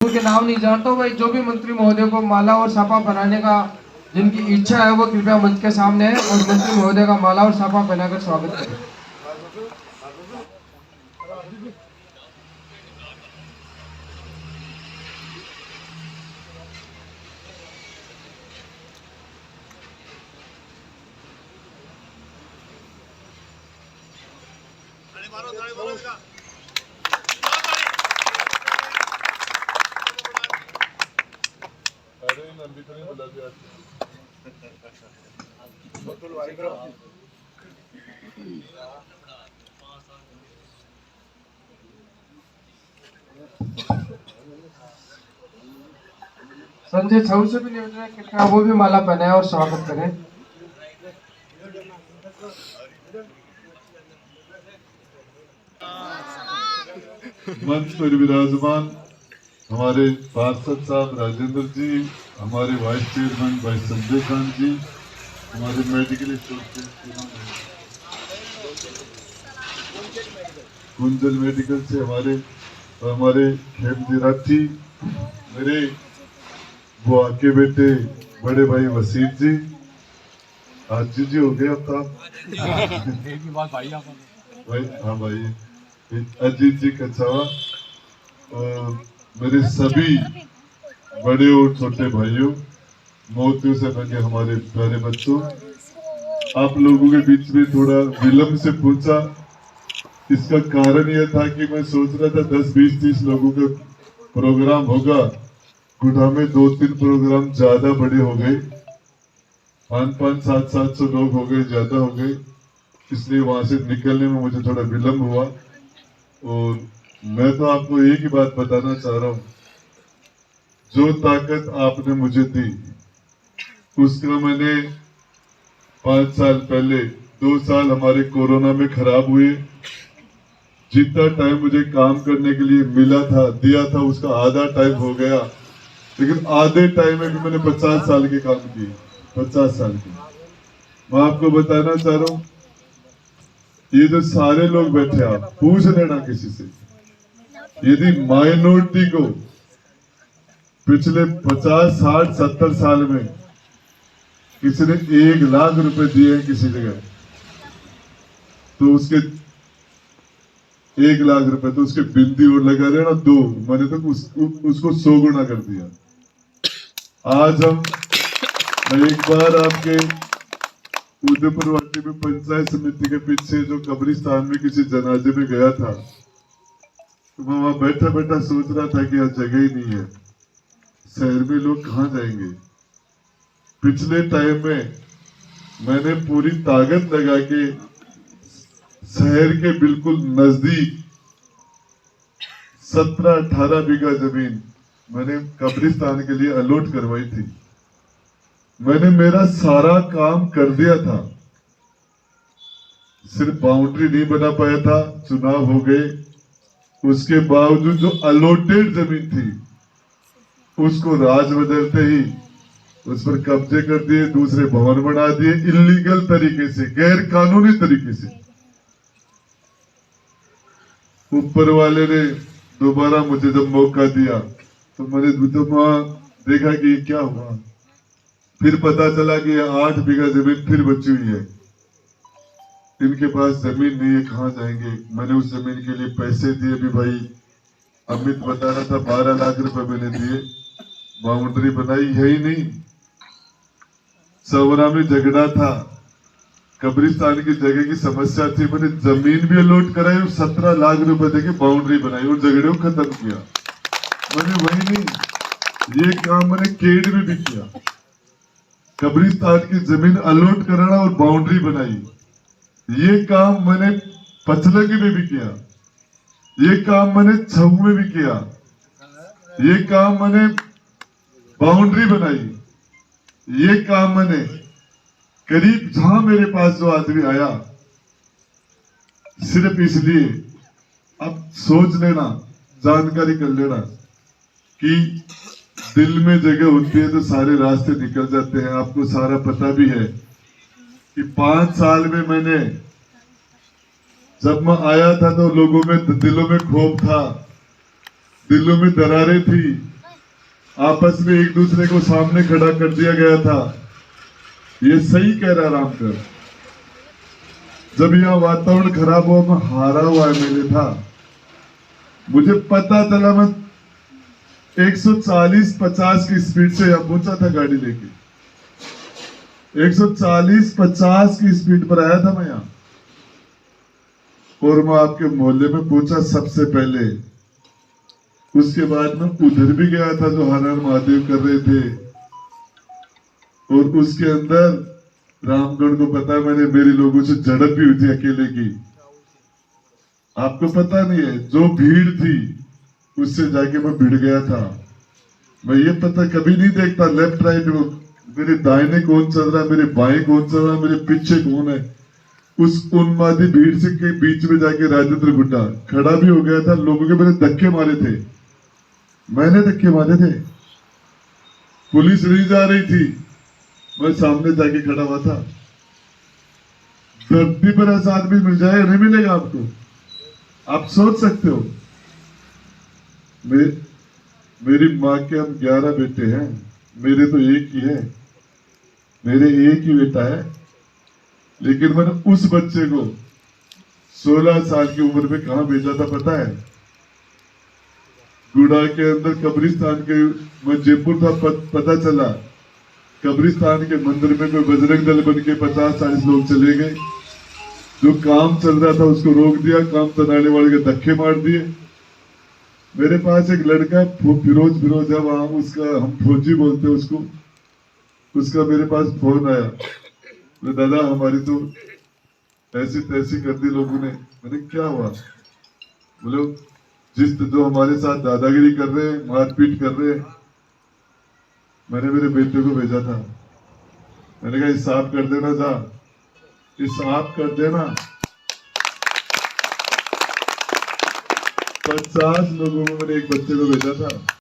उनके नाम नहीं जानता भाई, जो भी मंत्री महोदय को माला और साफा पहनाने का जिनकी इच्छा है वो कृपया मंच के सामने है और मंत्री महोदय का माला और साफा पहनाकर स्वागत करें। संजय छऊ से भी निवेदन है कृपया वो भी माला पहनाए और स्वागत करें। मंच पर विराजमान हमारे पार्षद साहब राजेंद्र जी, हमारे वाइस चेयरमैन भाई संजय खान जी, हमारे मेडिकल स्टोर कुंजल मेडिकल से हमारे खेमजी राठी, मेरे वो आके बेटे बड़े भाई वसीम जी, आज जी हो गया अब भाई, हाँ भाई अजीत जी कछावा, मेरे सभी बड़े और छोटे भाइयों, मोतियों से बने हमारे प्यारे बच्चों, आप लोगों के बीच में थोड़ा विलंब से पूछा। इसका कारण यह था कि मैं सोच रहा था 10, 20, 30 लोगों का प्रोग्राम होगा। गुढ़ा में 2-3 प्रोग्राम ज्यादा बड़े हो गए, 500, 700 लोग हो गए, ज्यादा हो गए, इसलिए वहां से निकलने में मुझे थोड़ा विलंब हुआ। और मैं तो आपको एक ही बात बताना चाह रहा हूँ, जो ताकत आपने मुझे दी उसका मैंने 5 साल पहले, 2 साल हमारे कोरोना में खराब हुए, जितना टाइम मुझे काम करने के लिए मिला था, दिया था, उसका आधा टाइम हो गया, लेकिन आधे टाइम में भी मैंने 50 साल के काम किए, 50 साल के। मैं आपको बताना चाह रहा हूँ, ये जो सारे लोग बैठे, आप पूछ लेना किसी से, यदि माइनॉरिटी को पिछले 50, 60, 70 साल में किसी ने 1 लाख रुपए दिए हैं किसी जगह, तो उसके 1 लाख रुपए तो उसके बिंदी और लगा रहे ना 2, मैंने तो उसको 100 गुना कर दिया। आज मैं एक बार आपके उदयपुर वाटी में पंचायत समिति के पीछे जो कब्रिस्तान में किसी जनाजे में गया था, तो मैं वहां बैठा बैठा सोच रहा था कि यहाँ जगह ही नहीं है, शहर में लोग कहाँ जाएंगे। पिछले टाइम में मैंने पूरी ताकत लगा के शहर के बिल्कुल नजदीक 17-18 बीघा जमीन मैंने कब्रिस्तान के लिए अलॉट करवाई थी। मैंने मेरा सारा काम कर दिया था, सिर्फ बाउंड्री नहीं बना पाया था, चुनाव हो गए, उसके बावजूद जो अलॉटेड जमीन थी उसको राज बदलते ही उस पर कब्जे कर दिए, दूसरे भवन बना दिए, इलीगल तरीके से, गैर कानूनी तरीके से। ऊपर वाले ने दोबारा मुझे जब मौका दिया तो मैंने देखा कि क्या हुआ, फिर पता चला कि 8 बीघा जमीन फिर बची हुई है, इनके पास जमीन नहीं है, कहाँ जाएंगे। मैंने उस जमीन के लिए पैसे दिए भी, भाई अमित बता रहा था 12 लाख रुपए मैंने दिए, बाउंड्री बनाई है ही नहीं। सवरा में झगड़ा था, कब्रिस्तान की जगह की समस्या थी, मैंने जमीन भी अलॉट कराई और 17 लाख रुपए देके बाउंड्री बनाई और झगड़े को खत्म किया। मैंने वही नहीं, ये काम मैंने केड में भी किया, कब्रिस्तान की जमीन अलॉट कराना और बाउंड्री बनाई। ये काम मैंने पचलगी में भी किया, ये काम मैंने छऊ में भी किया, ये काम मैंने बाउंड्री बनाई, ये काम मैंने करीब जहां मेरे पास जो आदमी आया सिर्फ इसलिए, अब सोच लेना, जानकारी कर लेना कि दिल में जगह होती है तो सारे रास्ते निकल जाते हैं। आपको सारा पता भी है कि 5 साल में मैंने, जब मैं आया था तो लोगों में दिलों में क्षोभ था, दिलों में दरारें थी, आपस में एक दूसरे को सामने खड़ा कर दिया गया था। ये सही कह रहा रामकर। जब यह वातावरण खराब हुआ, मैं हारा हुआ एमएलए था। मुझे पता चला, मैं 140-50 की स्पीड से यहां पहुंचा था गाड़ी लेके। 140-50 की स्पीड पर आया था मैं यहां, और मैं आपके मोहल्ले में पहुंचा सबसे पहले। उसके बाद मैं उधर भी गया था जो हर हर महादेव कर रहे थे, और उसके अंदर रामगढ़ को पता है, मैंने मेरे लोगों से झड़प भी हुई थी अकेले की। आपको पता नहीं है, जो भीड़ थी उससे जाके मैं भिड़ गया था। मैं ये पता कभी नहीं देखता लेफ्ट राइट मेरे दाहिने कौन चल रहा है, मेरे बाएं कौन चल रहा है, मेरे पीछे कौन है। उस उन्मादी भीड़ से के बीच में जाके राजेंद्र गुड्डा खड़ा भी हो गया था। लोगों के मैंने धक्के मारे थे, मैंने धक्के मारे थे। पुलिस नहीं जा रही थी, मैं सामने जाके खड़ा हुआ था। धरती पर ऐसा आदमी मिल जाएगा, नहीं मिलेगा आपको। आप सोच सकते हो। मेरी माँ के हम 11 बेटे हैं, मेरे तो एक ही है, मेरे एक ही बेटा है। लेकिन मैंने उस बच्चे को 16 साल की उम्र में कहां भेजा था पता है? गुड़ा के अंदर कब्रिस्तान के, मैं जयपुर था, पता चला कब्रिस्तान के मंदिर में कोई बजरंग दल बन के 50-40 लोग चले गए। जो काम चल रहा था उसको रोक दिया, काम चलाने वाले के धक्के मार दिए। मेरे पास एक लड़का फिरोज है वहां, उसका हम फौजी बोलते हैं उसको। उसका मेरे पास फोन आया, तो दादा हमारी तो ऐसी तैसी कर दी लोगों ने। मैंने क्या हुआ? बोले जो हमारे साथ दादागिरी कर रहे हैं, मारपीट कर रहे हैं, मैंने मेरे बेटे को भेजा था। मैंने कहा हिसाब कर देना, जा हिसाब कर देना। 50 लोगों में मैंने एक बच्चे को भेजा था।